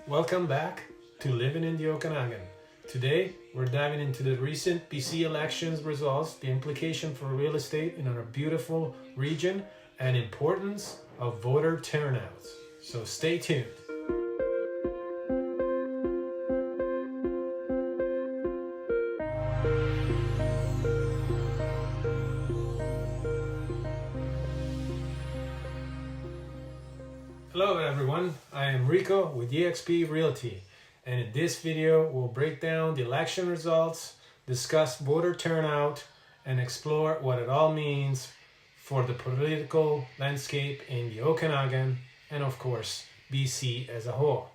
Welcome back to Living in the Okanagan. Today, we're diving into the recent BC elections results, the implication for real estate in our beautiful region, and importance of voter turnout. So stay tuned. Hello everyone, I am Rico with eXp Realty, and in this video we'll break down the election results, discuss voter turnout, and explore what it all means for the political landscape in the Okanagan and of course BC as a whole.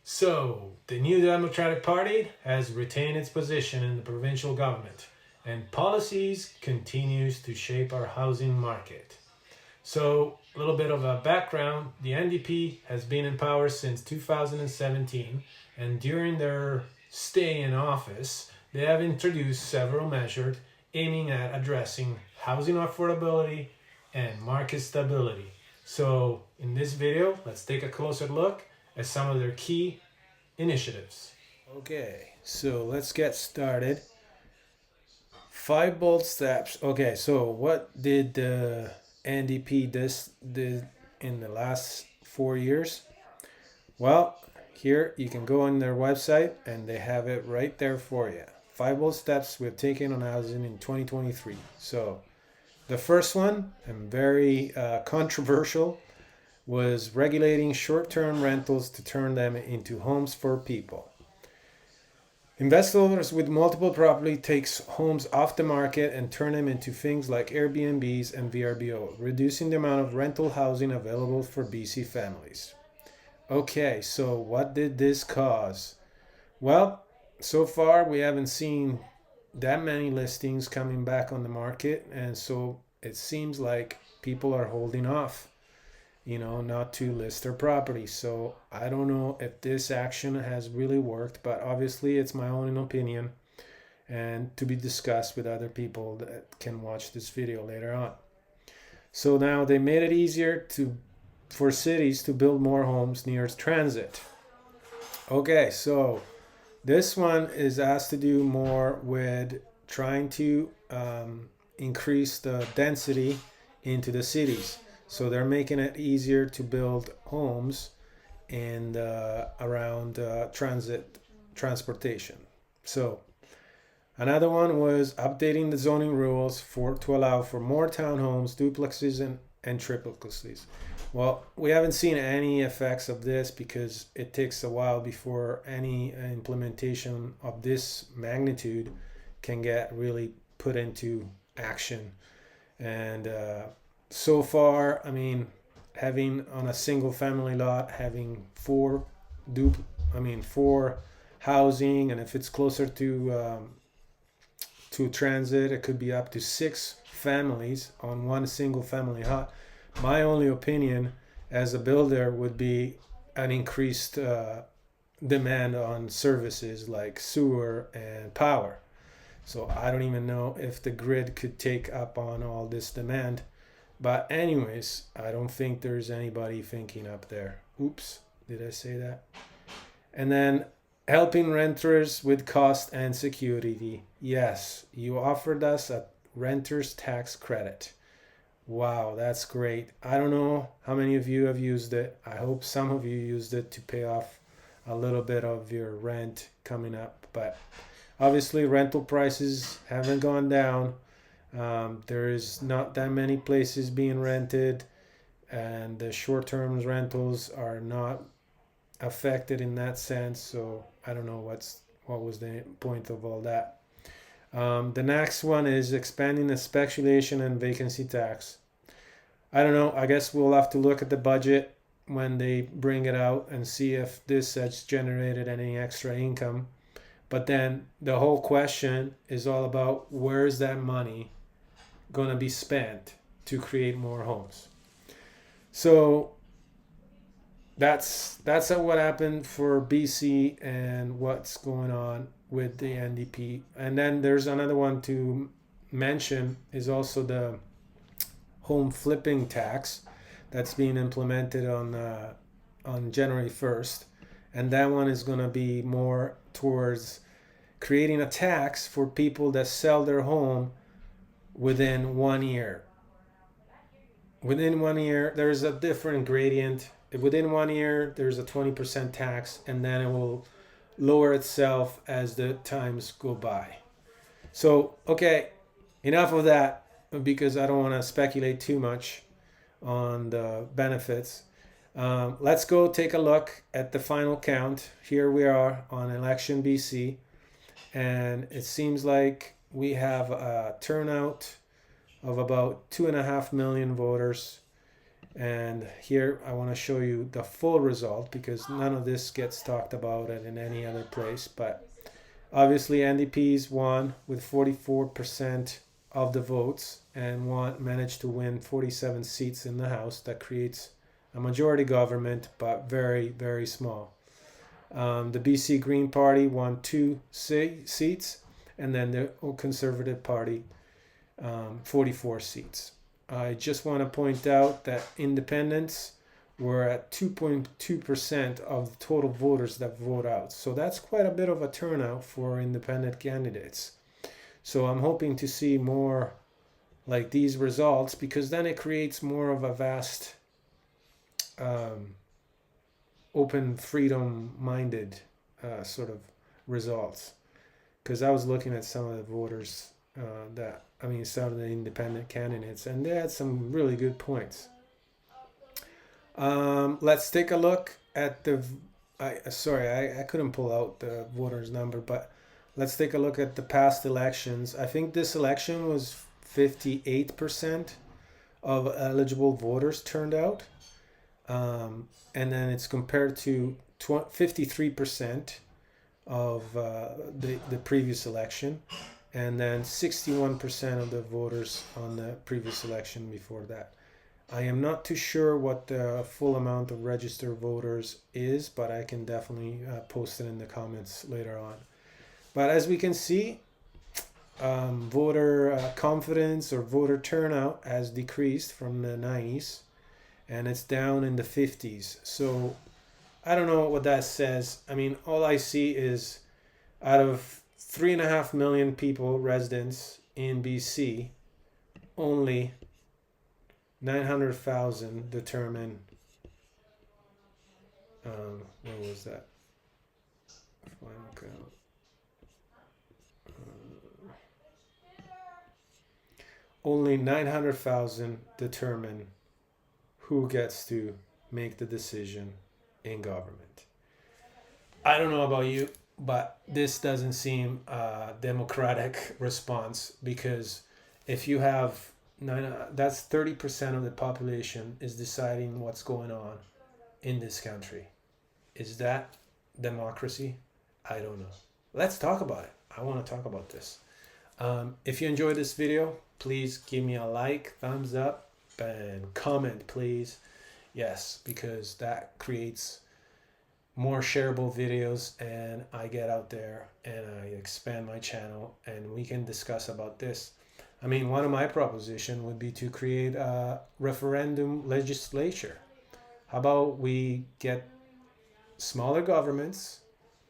So, the New Democratic Party has retained its position in the provincial government, and policies continues to shape our housing market. So, a little bit of a background, the NDP has been in power since 2017, and during their stay in office, they have introduced several measures aiming at addressing housing affordability and market stability. So, in this video, let's take a closer look at some of their key initiatives. Okay, so let's get started. 5 bold steps. Okay, so what did the NDP did in the last 4 years? Well, here you can go on their website and they have it right there for you. 5 bold steps we've taken on housing in 2023. So the first one, and very controversial, was regulating short-term rentals to turn them into homes for people. Investors with multiple property takes homes off the market and turn them into things like Airbnbs and VRBO, reducing the amount of rental housing available for BC families. Okay, so what did this cause? Well, so far we haven't seen that many listings coming back on the market, and so it seems like people are holding off, not to list their property. So I don't know if this action has really worked, but obviously it's my own opinion and to be discussed with other people that can watch this video later on. So now they made it easier for cities to build more homes near transit. Okay, so this one is asked to do more with trying to increase the density into the cities. So they're making it easier to build homes and around transportation. So another one was updating the zoning rules to allow for more townhomes, duplexes, and triplexes. Well, we haven't seen any effects of this because it takes a while before any implementation of this magnitude can get really put into action. And so far, having on a single family lot, having four housing, and if it's closer to transit, it could be up to 6 families on one single family lot. My only opinion as a builder would be an increased demand on services like sewer and power. So I don't even know if the grid could take up on all this demand. But anyways, I don't think there's anybody thinking up there. Oops, did I say that? And then helping renters with cost and security. Yes, you offered us a renter's tax credit. Wow, that's great. I don't know how many of you have used it. I hope some of you used it to pay off a little bit of your rent coming up. But obviously rental prices haven't gone down. There is not that many places being rented, and the short-term rentals are not affected in that sense. So I don't know what was the point of all that. The next one is expanding the speculation and vacancy tax. I don't know. I guess we'll have to look at the budget when they bring it out and see if this has generated any extra income. But then the whole question is all about where is that money going to be spent to create more homes. So that's what happened for BC and what's going on with the NDP. And then there's another one to mention is also the home flipping tax that's being implemented on January 1st. and that one is going to be more towards creating a tax for people that sell their home within 1 year. Within 1 year, there's a different gradient. Within 1 year, there's a 20% tax, and then it will lower itself as the times go by. So, okay, enough of that, because I don't want to speculate too much on the benefits. Let's go take a look at the final count. Here we are on election BC, and it seems like we have a turnout of about 2.5 million voters. And here I want to show you the full result, because none of this gets talked about in any other place. But obviously NDPs won with 44% of the votes and managed to win 47 seats in the House. That creates a majority government, but very, very small. The BC Green Party won 2 seats, and then the Conservative Party 44 seats. I just want to point out that independents were at 2.2% of the total voters that vote out. So that's quite a bit of a turnout for independent candidates. So I'm hoping to see more like these results, because then it creates more of a vast, open, freedom-minded sort of results. Because I was looking at some of the voters some of the independent candidates, and they had some really good points. Let's take a look at I couldn't pull out the voters number, but let's take a look at the past elections. I think this election was 58% of eligible voters turned out, and then it's compared to 53% of the previous election, and then 61% of the voters on the previous election before that. I am not too sure what the full amount of registered voters is, but I can definitely post it in the comments later on. But as we can see, voter confidence or voter turnout has decreased from the 90s, and it's down in the 50s. So I don't know what that says. I mean, all I see is out of 3.5 million people, residents in BC, only 900,000 determine, what was that? Final count. Only 900,000 determine who gets to make the decision in government. I don't know about you, but this doesn't seem a democratic response, because if you have that's 30% of the population is deciding what's going on in this country. Is that democracy? I don't know. Let's talk about it. I want to talk about this. If you enjoyed this video, please give me a like, thumbs up, and comment, please. Yes, because that creates more shareable videos, and I get out there and I expand my channel, and we can discuss about this. I mean, one of my proposition would be to create a referendum legislature. How about we get smaller governments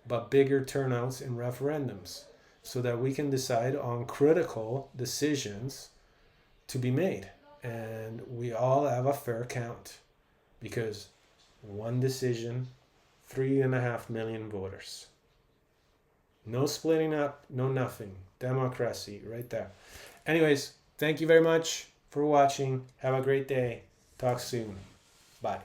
but bigger turnouts in referendums, so that we can decide on critical decisions to be made, and we all have a fair count, because one decision, 3.5 million voters. No splitting up, no nothing. Democracy right there. Anyways, thank you very much for watching. Have a great day. Talk soon. Bye.